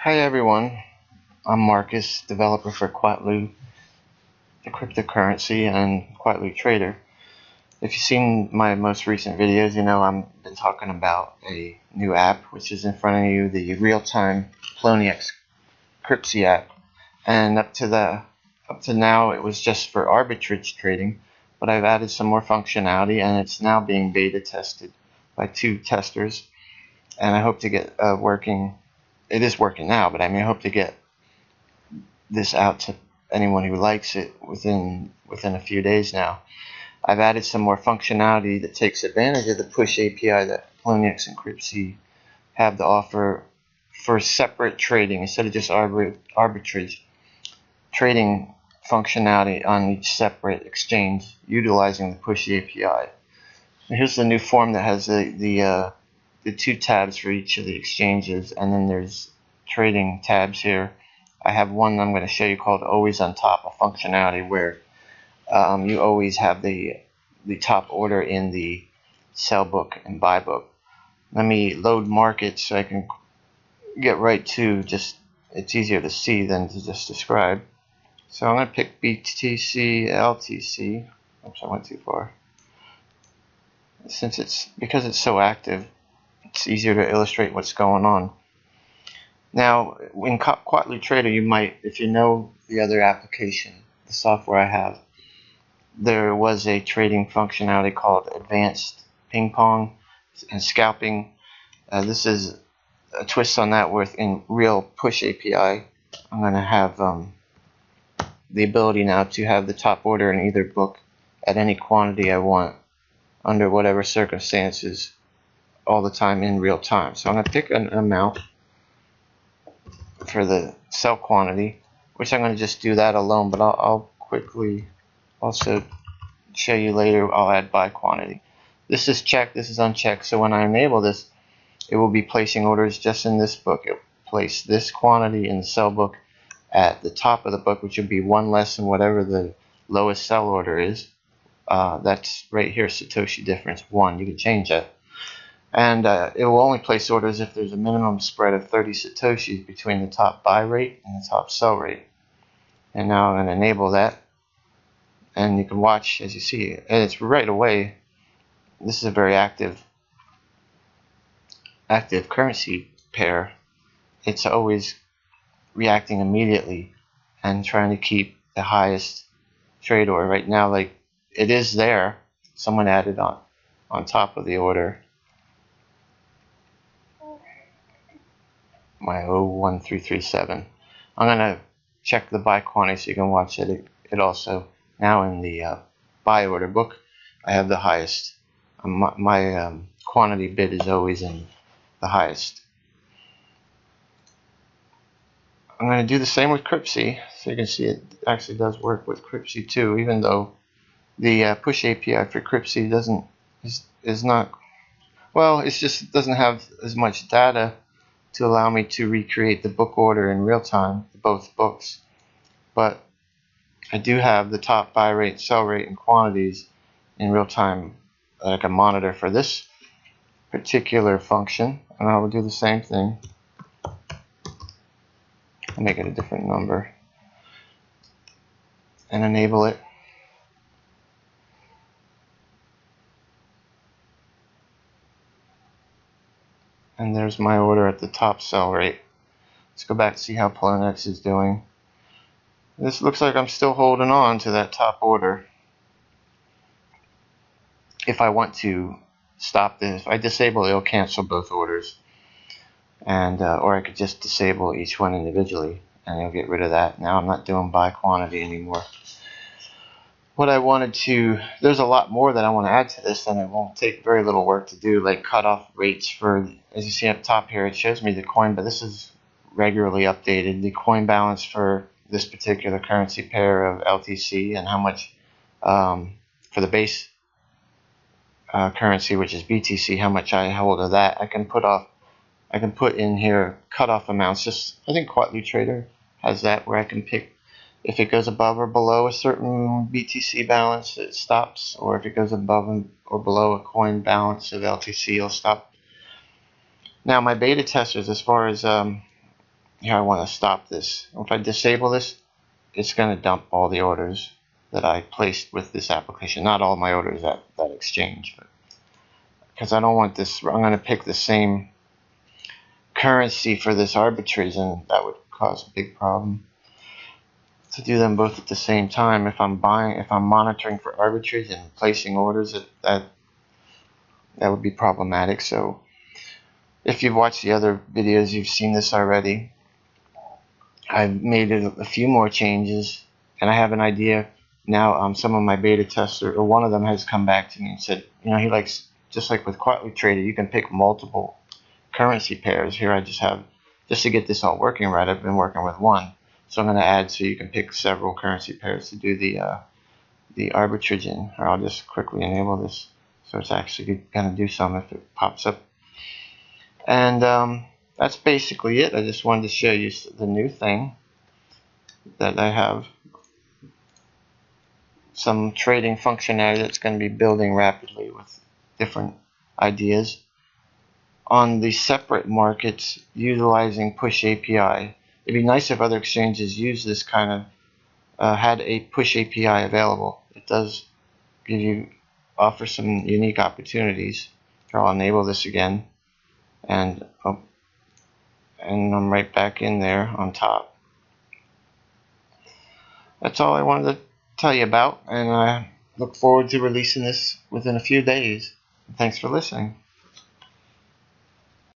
Hi everyone, I'm Marcus, developer for Quatlu, the cryptocurrency, and Quatlu Trader. If you've seen my most recent videos, you know I've been talking about a new app which is in front of you, the real-time Poloniex-Cryptsy app. And up to now it was just for arbitrage trading, but I've added some more functionality and it's now being beta tested by two testers, and I hope to get working. It is working now, but I hope to get this out to anyone who likes it within a few days now. I've added some more functionality that takes advantage of the push API that Poloniex and Cryptsy have to offer for separate trading instead of just arbitrage trading functionality on each separate exchange utilizing the push API. And here's the new form that has the two tabs for each of the exchanges, and then there's trading tabs here. I have one I'm going to show you called Always on Top, a functionality where you always have the top order in the sell book and buy book. Let me load market so I can get right to it's easier to see than to just describe. So I'm going to pick BTC, LTC. Oops, I went too far. Because it's so active, it's easier to illustrate what's going on. Now, in Quatlu Trader, you might, if you know the other application, the software I have, there was a trading functionality called Advanced Ping Pong and Scalping. This is a twist on that in real push API. I'm going to have the ability now to have the top order in either book at any quantity I want under whatever circumstances all the time in real time. So I'm going to pick an amount for the sell quantity, which I'm going to just do that alone, but I'll quickly also show you later. I'll add buy quantity. This is checked, this is unchecked, so when I enable this, it will be placing orders just in this book. It will place this quantity in the sell book at the top of the book, which would be one less than whatever the lowest sell order is. That's right here, Satoshi difference 1. You can change that. And it will only place orders if there's a minimum spread of 30 Satoshis between the top buy rate and the top sell rate. And now I'm going to enable that. And you can watch as you see, and it's right away. This is a very active currency pair. It's always reacting immediately and trying to keep the highest trade order. Right now, like, it is there. Someone added on top of the order. My 01337. I'm going to check the buy quantity so you can watch it. It also, now in the buy order book, I have the highest. My quantity bid is always in the highest. I'm going to do the same with Cryptsy, so you can see it actually does work with Cryptsy too, even though the push API for Cryptsy is not, well, it just doesn't have as much data to allow me to recreate the book order in real time, both books. But I do have the top buy rate, sell rate, and quantities in real time that I can monitor for this particular function. And I will do the same thing. I'll make it a different number and enable it. And there's my order at the top sell rate. Let's go back and see how Poloniex is doing. This looks like I'm still holding on to that top order. If I want to stop this, if I disable it, it'll cancel both orders. And or I could just disable each one individually and it'll get rid of that. Now I'm not doing buy quantity anymore. What I wanted to, there's a lot more that I want to add to this, and it won't take very little work to do, like cutoff rates for, as you see up top here, it shows me the coin, but this is regularly updated, the coin balance for this particular currency pair of LTC and how much for the base currency, which is BTC, how much I hold of that. I can put in here cutoff amounts. I think Quatlu Trader has that where I can pick if it goes above or below a certain BTC balance, it stops, or if it goes above or below a coin balance of LTC, it'll stop. Now, my beta testers, as far as here I want to stop this. If I disable this, it's going to dump all the orders that I placed with this application. Not all my orders at that exchange, but because I don't want this, I'm going to pick the same currency for this arbitrage, and that would cause a big problem to do them both at the same time. If I'm monitoring for arbitrage and placing orders, that would be problematic. So if you've watched the other videos, you've seen this already. I've made a few more changes, and I have an idea now. Some of my beta testers, or one of them, has come back to me and said, he likes, just like with Quatloop Trader, you can pick multiple currency pairs. Here I just to get this all working right, I've been working with one. So I'm going to add so you can pick several currency pairs to do the arbitrage in. Or I'll just quickly enable this so it's actually going to do something if it pops up. And that's basically it. I just wanted to show you the new thing that I have. Some trading functionality that's going to be building rapidly with different ideas. On the separate markets, utilizing push API. It'd be nice if other exchanges use this kind of, had a push API available. It does offer some unique opportunities. I'll enable this again, and I'm right back in there on top. That's all I wanted to tell you about, and I look forward to releasing this within a few days. Thanks for listening.